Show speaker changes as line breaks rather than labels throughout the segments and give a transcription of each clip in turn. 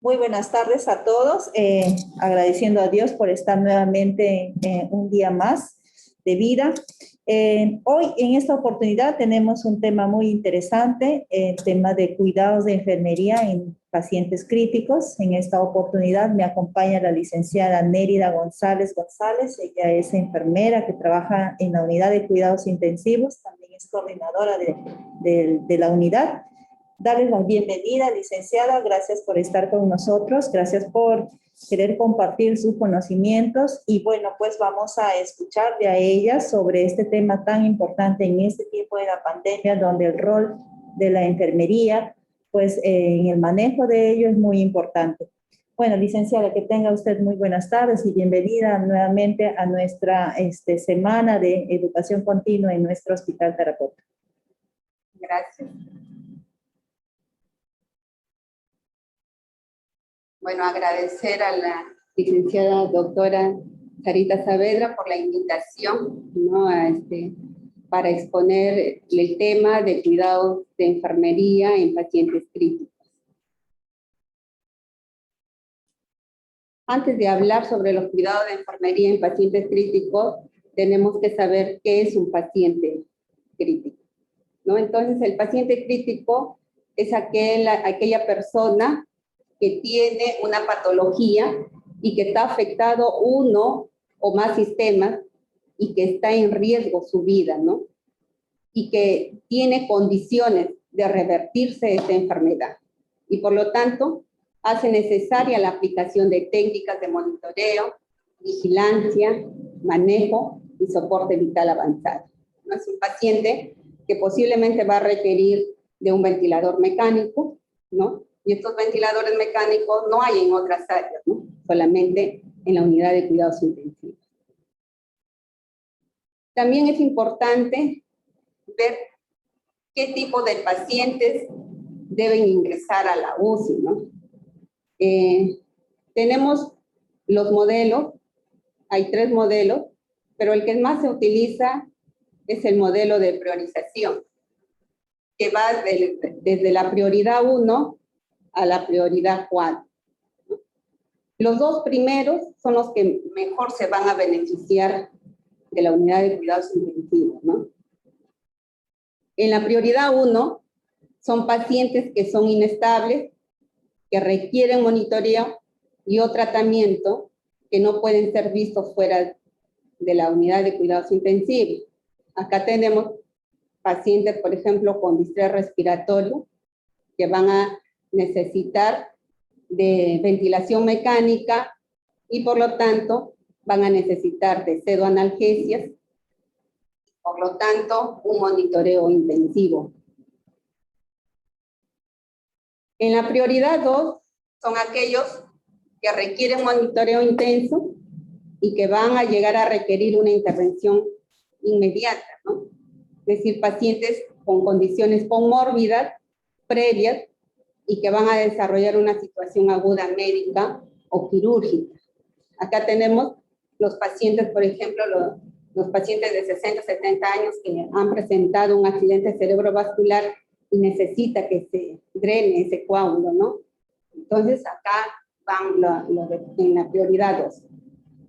Muy buenas tardes a todos, agradeciendo a Dios por estar nuevamente un día más de vida. Hoy en esta oportunidad tenemos un tema muy interesante, el tema de cuidados de enfermería en pacientes críticos. En esta oportunidad me acompaña la licenciada Nérida González González. Ella es enfermera que trabaja en la unidad de cuidados intensivos, también es coordinadora de la unidad. Darles la bienvenida, licenciada, gracias por estar con nosotros, gracias por querer compartir sus conocimientos y bueno, pues vamos a escuchar de a ella sobre este tema tan importante en este tiempo de la pandemia, donde el rol de la enfermería, pues en el manejo de ello es muy importante. Bueno, licenciada, que tenga usted muy buenas tardes y bienvenida nuevamente a nuestra semana de educación continua en nuestro hospital Tarapoto.
Gracias. Bueno, agradecer a la licenciada doctora Sarita Saavedra por la invitación, ¿no? Para exponer el tema de cuidados de enfermería en pacientes críticos. Antes de hablar sobre los cuidados de enfermería en pacientes críticos, tenemos que saber qué es un paciente crítico, ¿no? Entonces, el paciente crítico es aquella persona que tiene una patología y que está afectado uno o más sistemas y que está en riesgo su vida, ¿no? Y que tiene condiciones de revertirse esta enfermedad. Y por lo tanto, hace necesaria la aplicación de técnicas de monitoreo, vigilancia, manejo y soporte vital avanzado. ¿No? Es un paciente que posiblemente va a requerir de un ventilador mecánico, ¿no? Y estos ventiladores mecánicos no hay en otras áreas, ¿no? Solamente en la unidad de cuidados intensivos. También es importante ver qué tipo de pacientes deben ingresar a la UCI, ¿no? Tenemos los modelos, hay 3 modelos, pero el que más se utiliza es el modelo de priorización, que va desde la prioridad 1 a la prioridad 4. Los 2 primeros son los que mejor se van a beneficiar de la unidad de cuidados intensivos, ¿no? En la prioridad 1 son pacientes que son inestables, que requieren monitoreo y o tratamiento que no pueden ser vistos fuera de la unidad de cuidados intensivos. Acá tenemos pacientes, por ejemplo, con distrés respiratorio, que van a necesitar de ventilación mecánica y por lo tanto van a necesitar de pseudoanalgesias, por lo tanto un monitoreo intensivo. En la prioridad 2 son aquellos que requieren monitoreo intenso y que van a llegar a requerir una intervención inmediata, ¿no? Es decir, pacientes con condiciones comórbidas previas y que van a desarrollar una situación aguda médica o quirúrgica. Acá tenemos los pacientes, por ejemplo, los pacientes de 60, 70 años que han presentado un accidente cerebrovascular y necesita que se drene ese coágulo, ¿no? Entonces, acá van en la prioridad 2.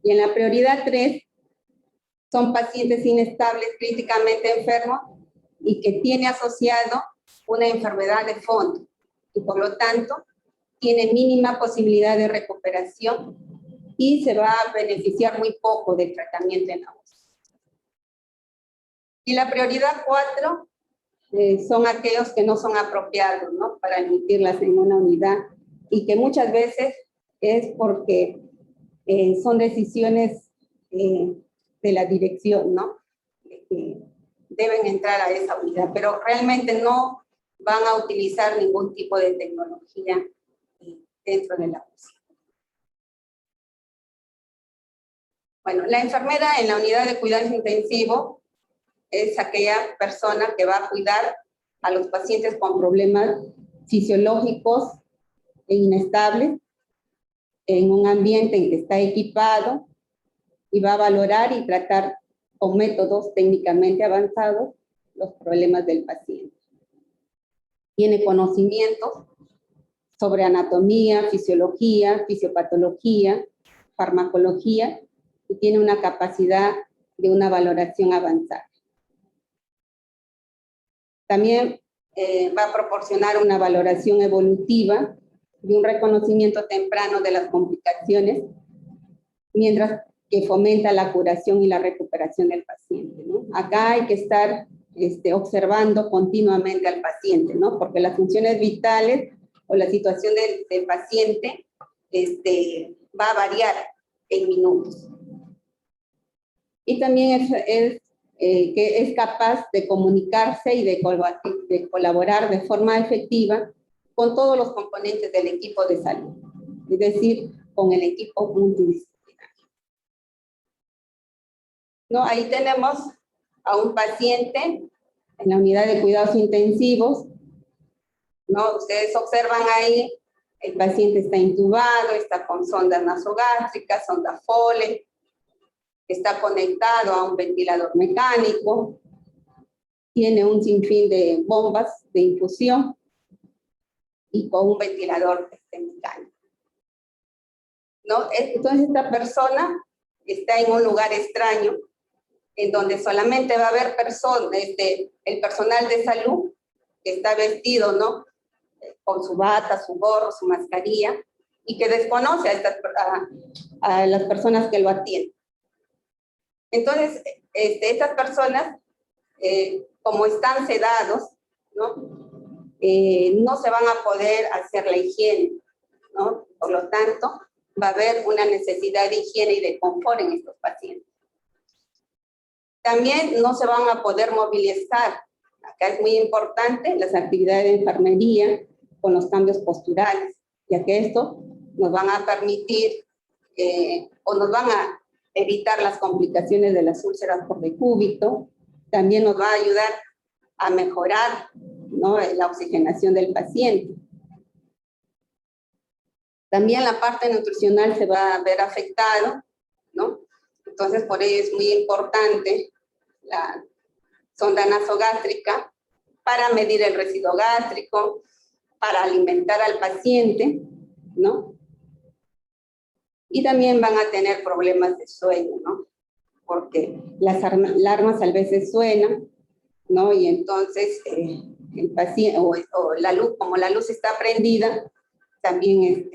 Y en la prioridad 3 son pacientes inestables, críticamente enfermos y que tiene asociado una enfermedad de fondo y por lo tanto tiene mínima posibilidad de recuperación y se va a beneficiar muy poco del tratamiento en la UCI. Y la prioridad 4 son aquellos que no son apropiados, ¿no? Para admitirlas en una unidad y que muchas veces es porque son decisiones de la dirección, ¿no? Que deben entrar a esa unidad, pero realmente no van a utilizar ningún tipo de tecnología dentro de la UCI. Bueno, la enfermera en la unidad de cuidados intensivos es aquella persona que va a cuidar a los pacientes con problemas fisiológicos e inestables en un ambiente en que está equipado y va a valorar y tratar con métodos técnicamente avanzados los problemas del paciente. Tiene conocimientos sobre anatomía, fisiología, fisiopatología, farmacología, y tiene una capacidad de una valoración avanzada. También va a proporcionar una valoración evolutiva y un reconocimiento temprano de las complicaciones, mientras que fomenta la curación y la recuperación del paciente, ¿no? Acá hay que estar observando continuamente al paciente, ¿no? Porque las funciones vitales o la situación del paciente va a variar en minutos. Y también que es capaz de comunicarse y de colaborar de forma efectiva con todos los componentes del equipo de salud, es decir, con el equipo multidisciplinario. ¿No? Ahí tenemos a un paciente en la unidad de cuidados intensivos, ¿no? Ustedes observan ahí, el paciente está intubado, está con sonda nasogástrica, sonda Foley, está conectado a un ventilador mecánico, tiene un sinfín de bombas de infusión y con un ventilador mecánico, ¿no? Entonces esta persona está en un lugar extraño, en donde solamente va a haber el personal de salud que está vestido, ¿no? Con su bata, su gorro, su mascarilla, y que desconoce a las personas que lo atienden. Entonces, estas personas, como están sedados, ¿no? No se van a poder hacer la higiene, ¿no? Por lo tanto, va a haber una necesidad de higiene y de confort en estos pacientes. También no se van a poder movilizar. Acá es muy importante las actividades de enfermería con los cambios posturales, ya que esto nos van a permitir o nos van a evitar las complicaciones de las úlceras por decúbito. También nos va a ayudar a mejorar, ¿no?, la oxigenación del paciente. También la parte nutricional se va a ver afectada, ¿no? Entonces, por ello es muy importante la sonda nasogástrica para medir el residuo gástrico, para alimentar al paciente, ¿no? Y también van a tener problemas de sueño, ¿no? Porque las alarmas a veces suenan, ¿no? Y entonces el paciente, o la luz, como la luz está prendida, también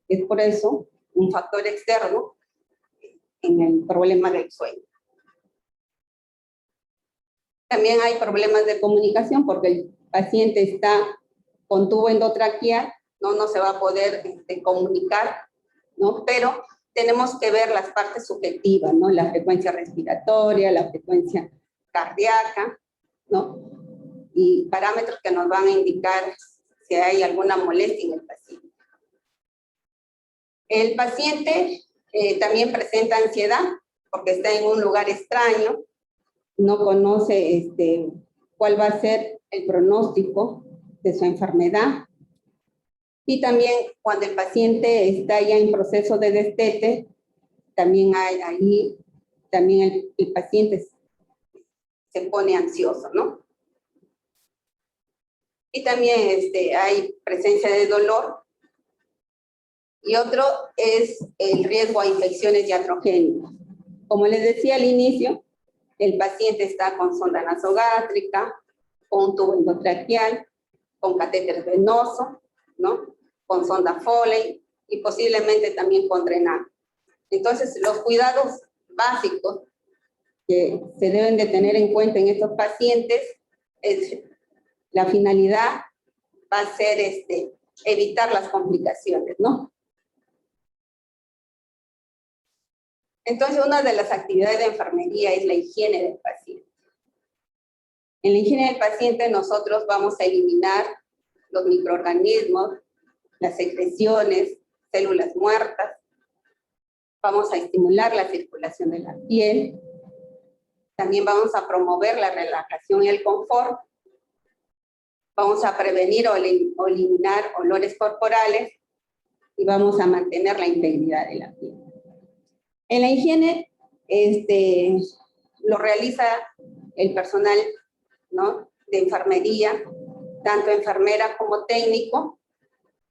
es por eso un factor externo en el problema del sueño. También hay problemas de comunicación porque el paciente está con tubo endotraqueal, no se va a poder comunicar, ¿no? Pero tenemos que ver las partes subjetivas, ¿no? La frecuencia respiratoria, la frecuencia cardíaca, ¿no? Y parámetros que nos van a indicar si hay alguna molestia en el paciente. El paciente también presenta ansiedad porque está en un lugar extraño, no conoce cuál va a ser el pronóstico de su enfermedad. Y también cuando el paciente está ya en proceso de destete, también el paciente se pone ansioso, ¿no? Y también hay presencia de dolor. Y otro es el riesgo a infecciones iatrogénicas. Como les decía al inicio, el paciente está con sonda nasogástrica, con tubo endotraqueal, con catéter venoso, ¿no? Con sonda Foley y posiblemente también con drenaje. Entonces, los cuidados básicos que se deben de tener en cuenta en estos pacientes es la finalidad va a ser evitar las complicaciones, ¿no? Entonces, una de las actividades de enfermería es la higiene del paciente. En la higiene del paciente nosotros vamos a eliminar los microorganismos, las secreciones, células muertas. Vamos a estimular la circulación de la piel. También vamos a promover la relajación y el confort. Vamos a prevenir o eliminar olores corporales y vamos a mantener la integridad de la piel. En la higiene lo realiza el personal, ¿no?, de enfermería, tanto enfermera como técnico,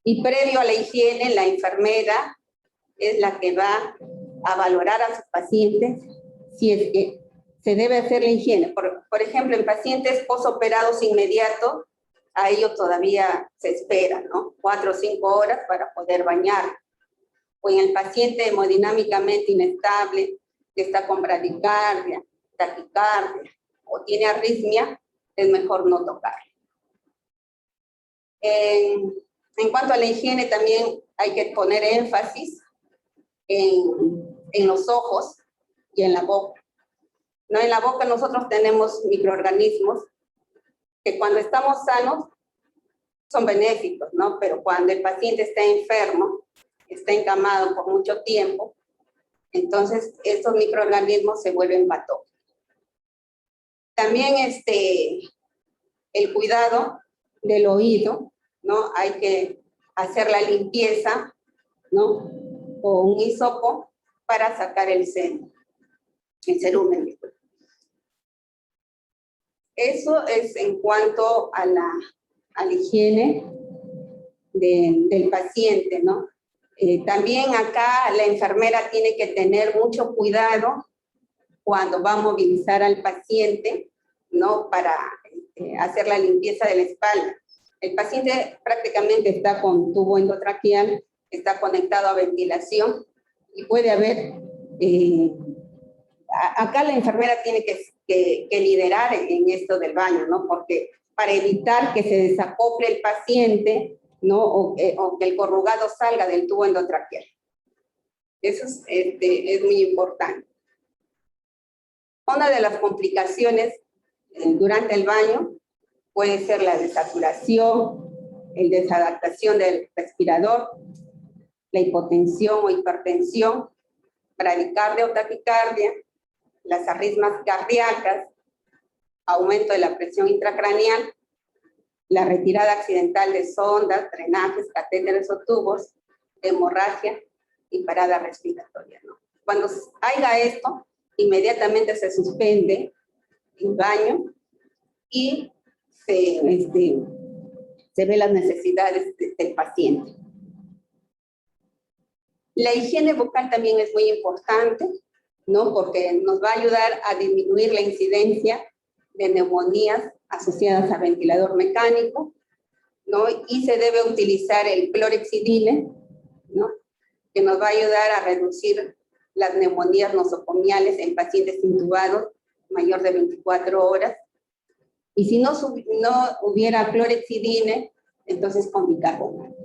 Y previo a la higiene, la enfermera es la que va a valorar a sus pacientes si es que se debe hacer la higiene. Por ejemplo, en pacientes posoperados inmediatos, a ellos todavía se espera, ¿no? 4 o 5 horas para poder bañar. O en el paciente hemodinámicamente inestable, que está con bradicardia, taquicardia o tiene arritmia, es mejor no tocar. En cuanto a la higiene, también hay que poner énfasis en los ojos y en la boca. ¿No? En la boca nosotros tenemos microorganismos que cuando estamos sanos son benéficos, ¿no? Pero cuando el paciente está enfermo, está encamado por mucho tiempo, entonces estos microorganismos se vuelven patógenos. También el cuidado del oído, ¿no? Hay que hacer la limpieza, ¿no? Con un hisopo para sacar el cerumen. Eso es en cuanto a la higiene del paciente, ¿no? También acá la enfermera tiene que tener mucho cuidado cuando va a movilizar al paciente, ¿no? Para hacer la limpieza de la espalda. El paciente prácticamente está con tubo endotraqueal, está conectado a ventilación y puede haber... acá la enfermera tiene que liderar en esto del baño, ¿no? Porque para evitar que se desacople el paciente, ¿no? O que el corrugado salga del tubo endotraqueal. Eso es muy importante. Una de las complicaciones durante el baño puede ser la desaturación, el desadaptación del respirador, la hipotensión o hipertensión, bradicardia o taquicardia, las arritmias cardíacas, aumento de la presión intracraneal, la retirada accidental de sondas, drenajes, catéteres o tubos, hemorragia y parada respiratoria, ¿no? Cuando haya esto, inmediatamente se suspende el baño y se ve las necesidades del paciente. La higiene bucal también es muy importante, ¿no? Porque nos va a ayudar a disminuir la incidencia de neumonías asociadas a ventilador mecánico, ¿no? Y se debe utilizar el clorhexidine, ¿no? Que nos va a ayudar a reducir las neumonías nosocomiales en pacientes intubados mayor de 24 horas. Y si no hubiera clorhexidine, entonces con bicarbonato.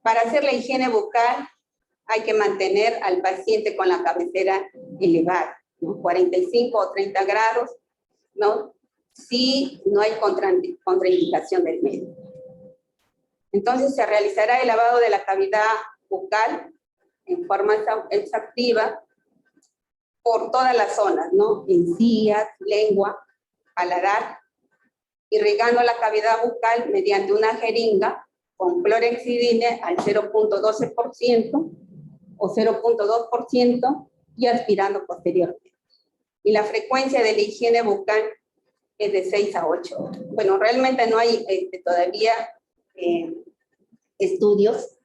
Para hacer la higiene bucal hay que mantener al paciente con la cabecera elevada, ¿no? 45 o 30 grados, ¿no? Si no hay contraindicación del médico. Entonces se realizará el lavado de la cavidad bucal en forma exhaustiva por todas las zonas, ¿no? Encías, lengua, paladar, irrigando la cavidad bucal mediante una jeringa con clorhexidine al 0.12% o 0.2% y aspirando posteriormente. Y la frecuencia de la higiene bucal es de 6 a 8 horas. Bueno, realmente no hay todavía estudios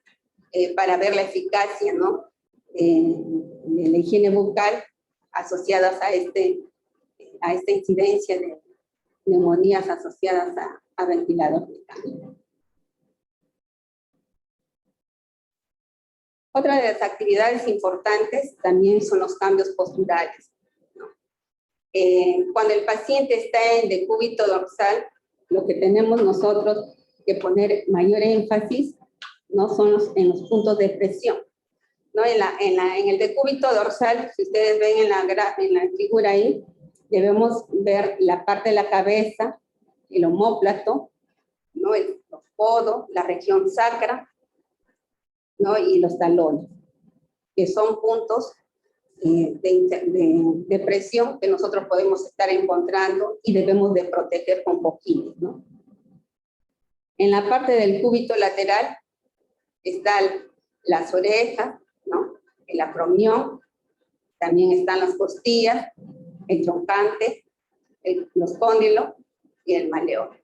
para ver la eficacia, ¿no? De la higiene bucal asociadas a esta incidencia de neumonías asociadas a ventilador mecánico. Otra de las actividades importantes también son los cambios posturales, ¿no? Cuando el paciente está en decúbito dorsal, lo que tenemos nosotros que poner mayor énfasis, ¿no? Son en los puntos de presión, ¿no? En el decúbito dorsal, si ustedes ven en la figura ahí, debemos ver la parte de la cabeza, el omóplato, ¿no? Los codos, la región sacra, ¿no? Y los talones, que son puntos de presión que nosotros podemos estar encontrando y debemos de proteger con poquillos, ¿no? En la parte del cúbito lateral están las orejas, ¿no? El acromión, también están las costillas, el troncante, los cóndilos y el maleolo.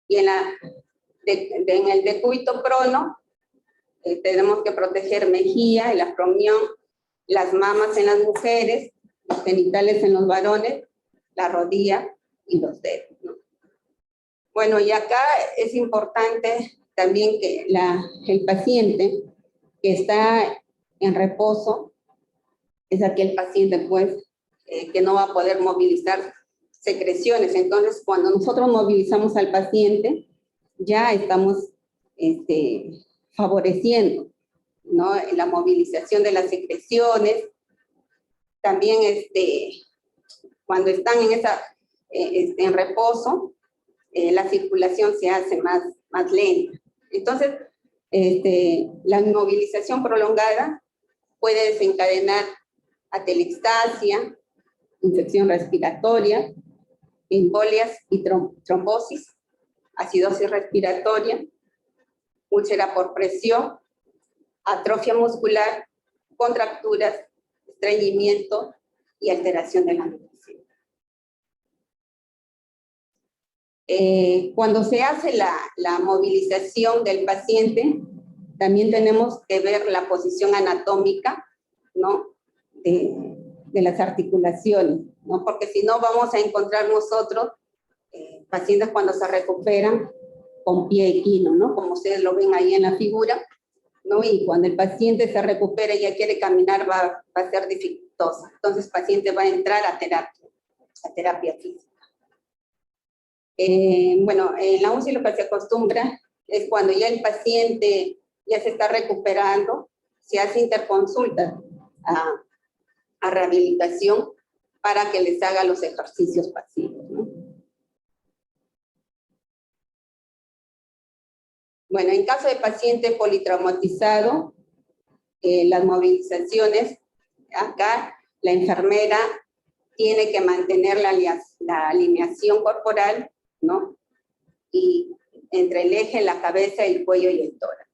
Y en En el decúbito prono, tenemos que proteger mejilla, el acromión, las mamas en las mujeres, los genitales en los varones, la rodilla y los dedos, ¿no? Bueno, y acá es importante también que el paciente que está en reposo es aquel paciente, pues, que no va a poder movilizar secreciones. Entonces, cuando nosotros movilizamos al paciente, ya estamos favoreciendo, ¿no?, la movilización de las secreciones. También cuando están en reposo, la circulación se hace más lenta. Entonces, la inmovilización prolongada puede desencadenar atelectasia, infección respiratoria, embolias y trombosis, acidosis respiratoria, úlcera por presión, atrofia muscular, contracturas, estreñimiento y alteración de la nutrición. Cuando se hace la movilización del paciente, también tenemos que ver la posición anatómica, ¿no?, de las articulaciones, ¿no? Porque si no vamos a encontrar nosotros pacientes cuando se recuperan con pie equino, ¿no?, como ustedes lo ven ahí en la figura, ¿no? Y cuando el paciente se recupera y ya quiere caminar, va a ser dificultosa. Entonces el paciente va a entrar a terapia física. Bueno, en la UCI lo que se acostumbra es cuando ya el paciente ya se está recuperando, se hace interconsulta a rehabilitación para que les haga los ejercicios pasivos, ¿no? Bueno, en caso de paciente politraumatizado, las movilizaciones, acá la enfermera tiene que mantener la alineación corporal, ¿no?, y entre el eje, la cabeza, el cuello y el tórax.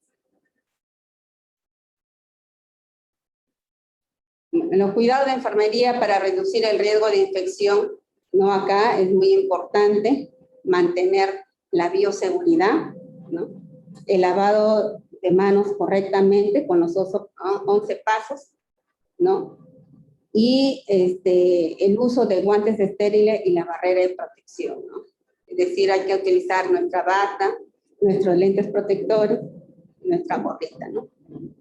Los cuidados de enfermería para reducir el riesgo de infección, ¿no?, acá es muy importante mantener la bioseguridad, ¿no?, el lavado de manos correctamente con los 11 pasos, ¿no?, y el uso de guantes estériles y la barrera de protección, ¿no? Es decir, hay que utilizar nuestra bata, nuestros lentes protectores, nuestra gorrita, ¿no?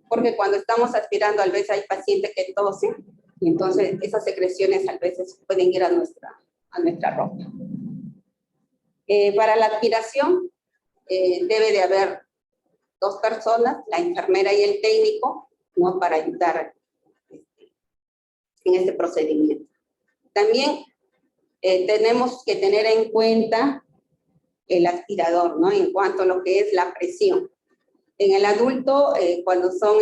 Porque cuando estamos aspirando, a veces hay pacientes que tosen, y entonces esas secreciones a veces pueden ir a nuestra ropa. Para la aspiración, debe de haber 2 personas, la enfermera y el técnico, ¿no?, para ayudar en este procedimiento. También tenemos que tener en cuenta el aspirador, ¿no?, en cuanto a lo que es la presión. En el adulto, cuando son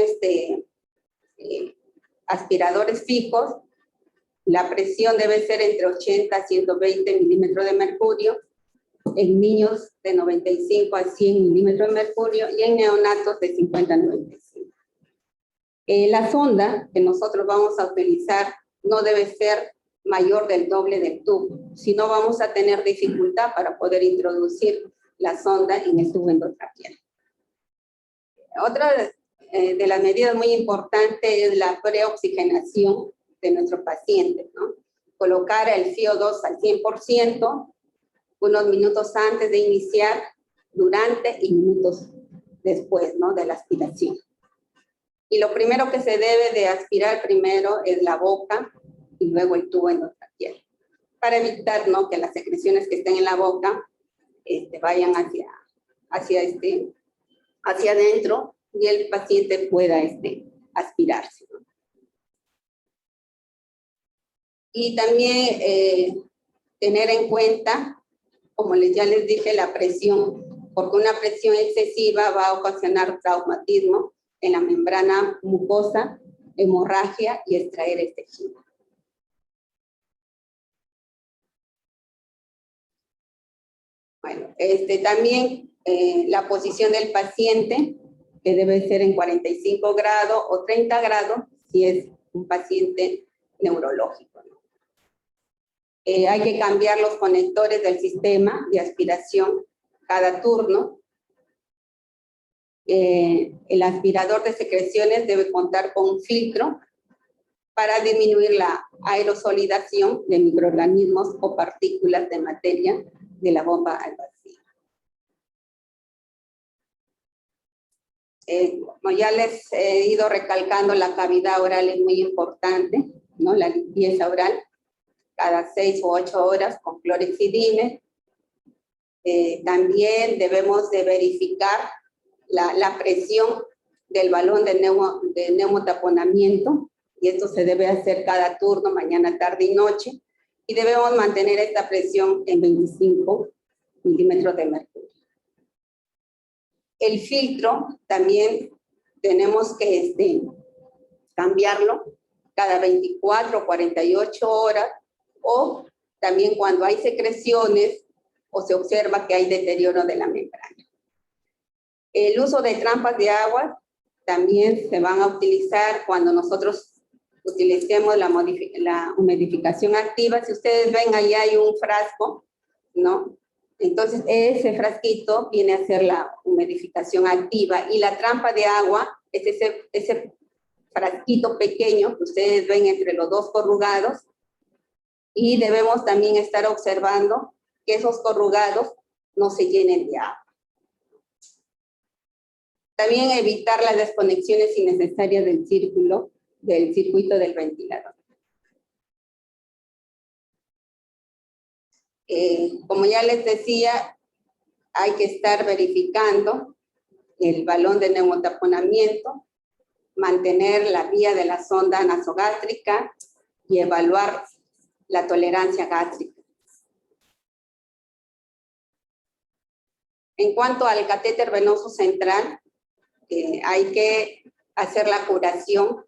aspiradores fijos, la presión debe ser entre 80 a 120 milímetros de mercurio, en niños de 95 a 100 milímetros de mercurio y en neonatos de 50 a 95. La sonda que nosotros vamos a utilizar no debe ser mayor del doble del tubo, si no vamos a tener dificultad para poder introducir la sonda en el tubo endotraqueal. Otra de las medidas muy importantes es la preoxigenación de nuestro paciente, ¿no? Colocar el CO2 al 100%, unos minutos antes de iniciar, durante y minutos después, ¿no?, de la aspiración. Y lo primero que se debe de aspirar primero es la boca y luego el tubo endotraqueal, para evitar, ¿no?, que las secreciones que estén en la boca vayan hacia adentro y el paciente pueda aspirarse, ¿no? Y también tener en cuenta, como ya les dije, la presión, porque una presión excesiva va a ocasionar traumatismo en la membrana mucosa, hemorragia y extraer el tejido. Bueno, también la posición del paciente, que debe ser en 45 grados o 30 grados, si es un paciente neurológico, ¿no? Hay que cambiar los conectores del sistema de aspiración cada turno, el aspirador de secreciones debe contar con un filtro para disminuir la aerosolización de microorganismos o partículas de materia de la bomba al vacío. Como ya les he ido recalcando, la cavidad oral es muy importante, ¿no? La limpieza oral cada 6 u 8 horas con clorexidina. También debemos de verificar la presión del balón de neumotaponamiento, y esto se debe hacer cada turno, mañana, tarde y noche, y debemos mantener esta presión en 25 milímetros de mercurio. El filtro también tenemos que cambiarlo cada 24 o 48 horas, o también cuando hay secreciones o se observa que hay deterioro de la membrana. El uso de trampas de agua también se van a utilizar cuando nosotros utilicemos la humidificación activa. Si ustedes ven, ahí hay un frasco, ¿no? Entonces, ese frasquito viene a ser la humidificación activa, y la trampa de agua es ese frasquito pequeño que ustedes ven entre los dos corrugados, y debemos también estar observando que esos corrugados no se llenen de agua. También evitar las desconexiones innecesarias del circuito del ventilador. Como ya les decía, hay que estar verificando el balón de neumotaponamiento, mantener la vía de la sonda nasogástrica y evaluar la tolerancia gástrica. En cuanto al catéter venoso central, hay que hacer la curación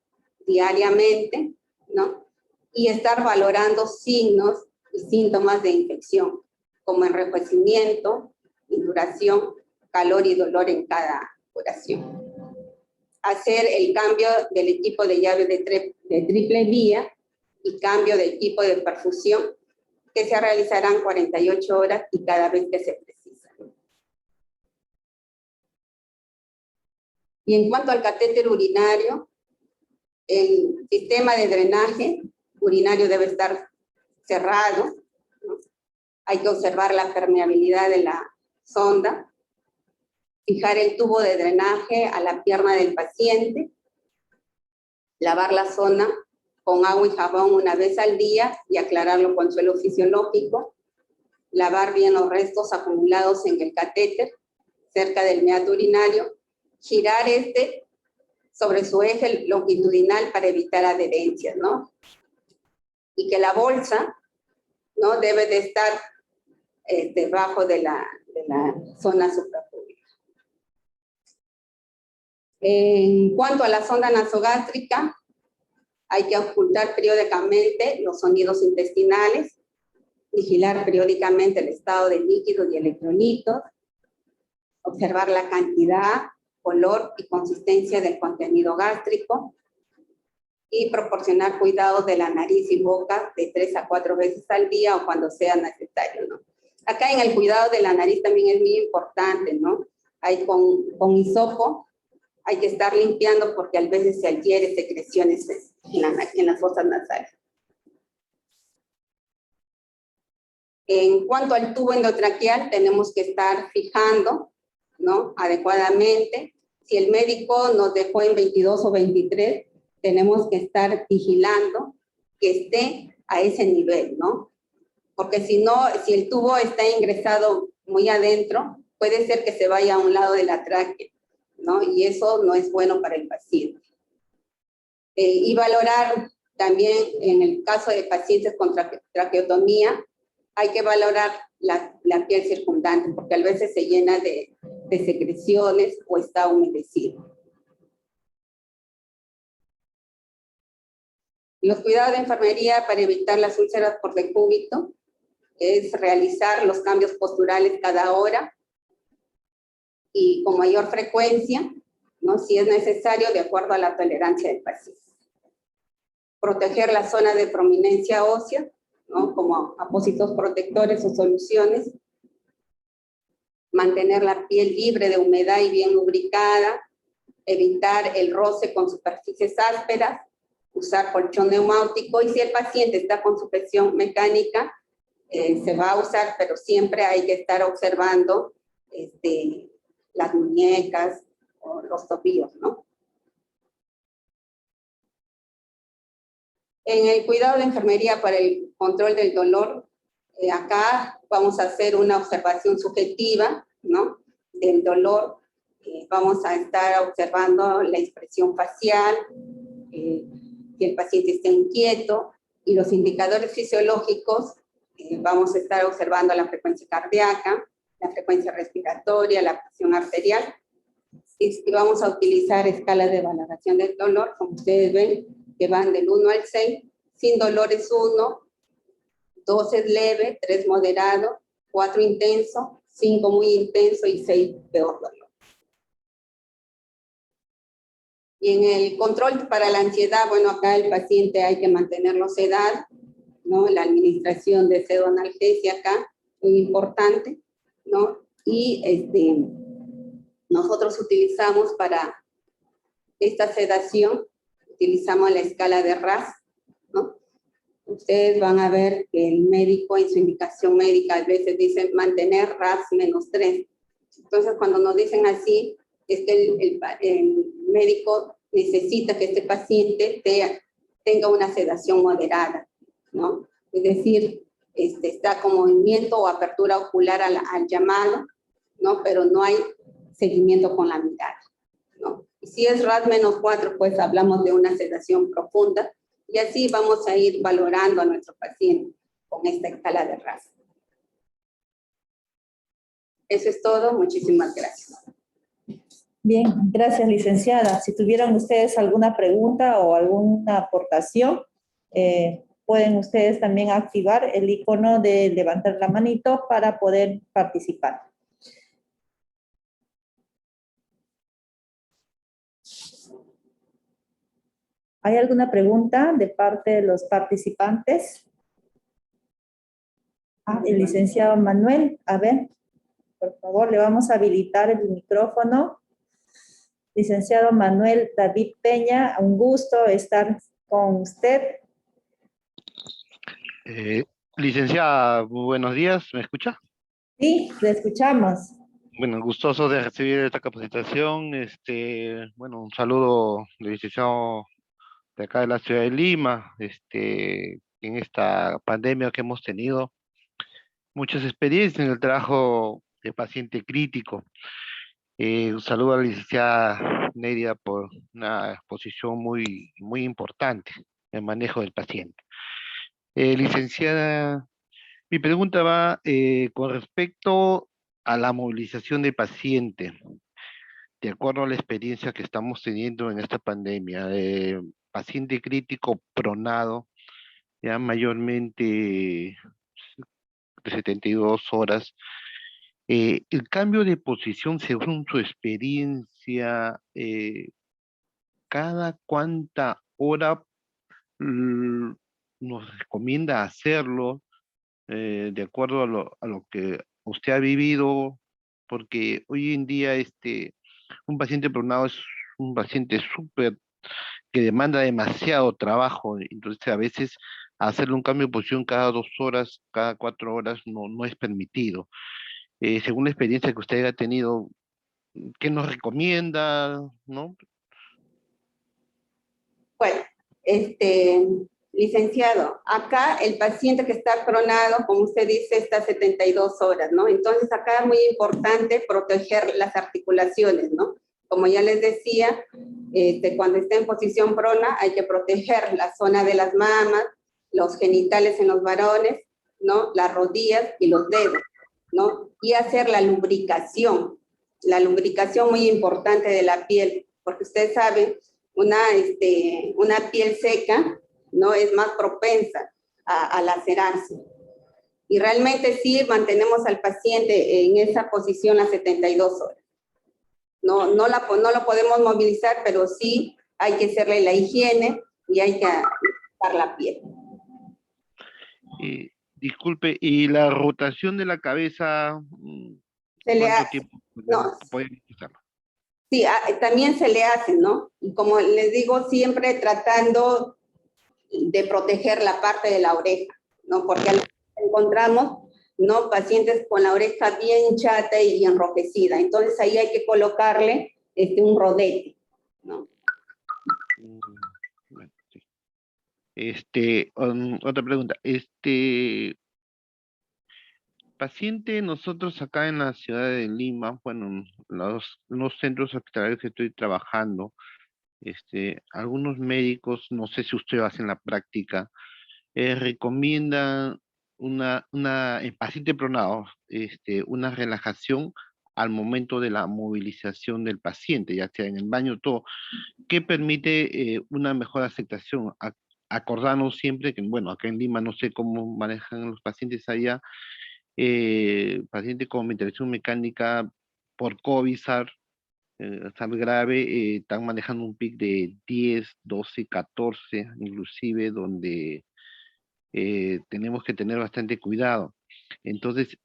diariamente, ¿no? Y estar valorando signos y síntomas de infección, como enrojecimiento, induración, calor y dolor en cada curación. Hacer el cambio del equipo de llave de triple vía y cambio del equipo de perfusión, que se realizarán 48 horas y cada vez que se precisa. Y en cuanto al catéter urinario, el sistema de drenaje urinario debe estar cerrado, ¿no? Hay que observar la permeabilidad de la sonda, fijar el tubo de drenaje a la pierna del paciente, lavar la zona con agua y jabón una vez al día y aclararlo con suelo fisiológico, lavar bien los restos acumulados en el catéter cerca del meato urinario, girar sobre su eje longitudinal para evitar adherencias, ¿no? Y que la bolsa, ¿no?, debe de estar debajo de la zona suprapúbica. En cuanto a la sonda nasogástrica, hay que ocultar periódicamente los sonidos intestinales, vigilar periódicamente el estado de líquidos y electrolitos, observar la cantidad, color y consistencia del contenido gástrico, y proporcionar cuidados de la nariz y boca de 3 a 4 veces al día o cuando sea necesario, ¿no? Acá en el cuidado de la nariz también es muy importante, ¿no? Hay con hisopo, hay que estar limpiando porque a veces se adhiere secreciones en las fosas nasales. En cuanto al tubo endotraqueal, tenemos que estar fijando, ¿no?, adecuadamente. Si el médico nos dejó en 22 o 23, tenemos que estar vigilando que esté a ese nivel, ¿no? Porque si no, si el tubo está ingresado muy adentro, puede ser que se vaya a un lado de la tráquea, ¿no? Y eso no es bueno para el paciente. Y valorar también, en el caso de pacientes con traqueotomía, hay que valorar la piel circundante, porque a veces se llena de secreciones o está humedecido. Los cuidados de enfermería para evitar las úlceras por decúbito es realizar los cambios posturales cada hora y con mayor frecuencia, ¿no?, si es necesario, de acuerdo a la tolerancia del paciente. Proteger la zona de prominencia ósea, ¿no?, como apósitos protectores o soluciones. mantener la piel libre de humedad y bien lubricada, evitar el roce con superficies ásperas, usar colchón neumático, y si el paciente está con sujeción mecánica, se va a usar, pero siempre hay que estar observando las muñecas o los tobillos, ¿no? En el cuidado de enfermería para el control del dolor, acá vamos a hacer una observación subjetiva, ¿no?, del dolor. Vamos a estar observando la expresión facial, que el paciente esté inquieto, y los indicadores fisiológicos, vamos a estar observando la frecuencia cardíaca, la frecuencia respiratoria, la presión arterial, y vamos a utilizar escalas de valoración del dolor, como ustedes ven, que van del 1 al 6, sin dolor es 1, 2 es leve, 3 moderado, 4 intenso, 5 muy intenso y 6 peor dolor. Y en el control para la ansiedad, bueno, acá el paciente hay que mantenerlo sedado, ¿no? La administración de pseudonalgesia acá, muy importante, ¿no? Y nosotros utilizamos para esta sedación, utilizamos la escala de RAS, ¿no? Ustedes van a ver que el médico en su indicación médica a veces dice mantener RAS -3. Entonces, cuando nos dicen así, es que el médico necesita que este paciente tenga una sedación moderada, ¿no? Es decir, está con movimiento o apertura ocular al llamado, ¿no? Pero no hay seguimiento con la mirada, ¿no? Y si es RAS -4, pues hablamos de una sedación profunda, y así vamos a ir valorando a nuestro paciente con esta escala de RAS. Eso es todo. Muchísimas gracias.
Bien, gracias, licenciada. Si tuvieran ustedes alguna pregunta o alguna aportación, pueden ustedes también activar el icono de levantar la manito para poder participar. ¿Hay alguna pregunta de parte de los participantes? El licenciado Manuel, a ver, por favor, le vamos a habilitar el micrófono. Licenciado Manuel David Peña, un gusto estar con usted.
Licenciada, buenos días, ¿me escucha?
Sí, le escuchamos.
Bueno, gustoso de recibir esta capacitación. Bueno, un saludo del licenciado de acá de la ciudad de Lima. En esta pandemia que hemos tenido, muchas experiencias en el trabajo de paciente crítico. Un saludo a la licenciada Neria por una exposición muy importante en el manejo del paciente. Licenciada, mi pregunta va con respecto a la movilización de paciente, de acuerdo a la experiencia que estamos teniendo en esta pandemia. Paciente crítico pronado, ya mayormente de 72 horas. El cambio de posición según su experiencia, ¿cada cuánta hora mm, nos recomienda hacerlo? De acuerdo a lo que usted ha vivido, porque hoy en día un paciente pronado es un paciente súper que demanda demasiado trabajo, entonces a veces hacerle un cambio de posición cada 2 horas, cada 4 horas no es permitido. Según la experiencia que usted ha tenido, ¿qué nos recomienda, no?
Bueno, licenciado, acá el paciente que está cronado, como usted dice, está 72 horas, ¿no? Entonces acá es muy importante proteger las articulaciones, ¿no? Como ya les decía, cuando está en posición prona hay que proteger la zona de las mamas, los genitales en los varones, ¿no? Las rodillas y los dedos, ¿no? Y hacer la lubricación muy importante de la piel, porque ustedes saben, una piel seca, ¿no?, es más propensa a lacerarse. Y realmente sí mantenemos al paciente en esa posición las 72 horas. No lo podemos movilizar, pero sí hay que hacerle la higiene y hay que limpiar la piel.
Disculpe, ¿y la rotación de la cabeza
Se le
¿Cuánto
hace,
tiempo
no,
pueden hacerlo?
sí, también se le hace, ¿no? Y como les digo, siempre tratando de proteger la parte de la oreja, ¿no? Porque encontramos, ¿no? Pacientes con la oreja bien chata y enrojecida. Entonces ahí hay que colocarle un rodete, ¿no?
Bueno, sí. Otra pregunta. Paciente, nosotros acá en la ciudad de Lima, bueno, los centros hospitalarios que estoy trabajando, algunos médicos, no sé si usted hace en la práctica, recomiendan en paciente pronado, una relajación al momento de la movilización del paciente, ya sea en el baño, todo, que permite una mejor aceptación. Acordarnos siempre que, bueno, acá en Lima no sé cómo manejan los pacientes allá, pacientes con ventilación mecánica por COVID, SARS grave, están manejando un pic de 10, 12, 14, inclusive, donde tenemos que tener bastante cuidado. Entonces,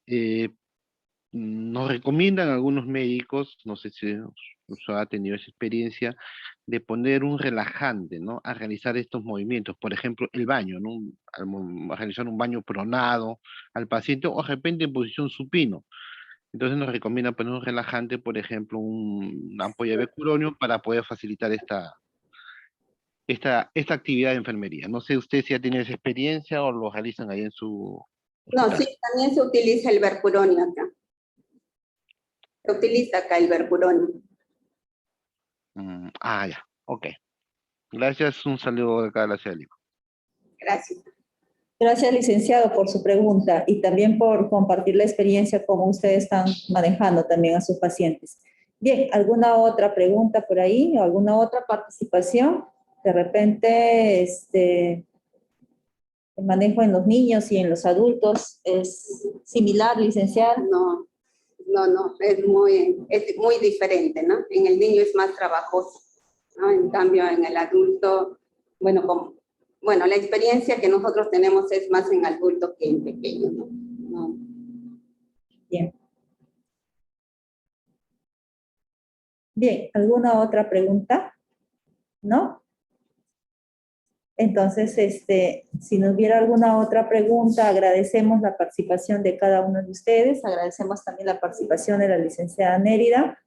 nos recomiendan algunos médicos, no sé si usted ha tenido esa experiencia, de poner un relajante, ¿no? A realizar estos movimientos. Por ejemplo, el baño, ¿no? A realizar un baño pronado al paciente o de repente en posición supino. Entonces nos recomienda poner un relajante, por ejemplo, una ampolla de becuronio para poder facilitar esta actividad de enfermería. No sé usted si ya tiene esa experiencia o lo realizan ahí en su
No,
hospital.
sí, también se utiliza el vercuronio acá. Se utiliza acá el vercuronio.
Ya, ok. Gracias, un saludo de acá de la ciudad de Lima.
Gracias.
Gracias, licenciado, por su pregunta y también por compartir la experiencia como ustedes están manejando también a sus pacientes. Bien, ¿alguna otra pregunta por ahí o alguna otra participación? De repente, el manejo en los niños y en los adultos es similar, licenciado.
No, no, es muy diferente, ¿no? En el niño es más trabajoso, ¿no? En cambio, en el adulto, bueno, la experiencia que nosotros tenemos es más en adulto que en pequeño, ¿no? No.
Bien. Bien, ¿alguna otra pregunta? ¿No? Entonces, si no hubiera alguna otra pregunta, agradecemos la participación de cada uno de ustedes, agradecemos también la participación de la licenciada Nérida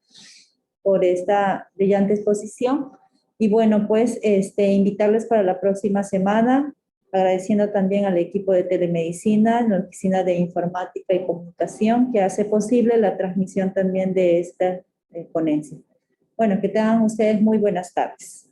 por esta brillante exposición. Y bueno, pues invitarles para la próxima semana, agradeciendo también al equipo de telemedicina, la oficina de informática y comunicación, que hace posible la transmisión también de esta ponencia. Bueno, que tengan ustedes muy buenas tardes.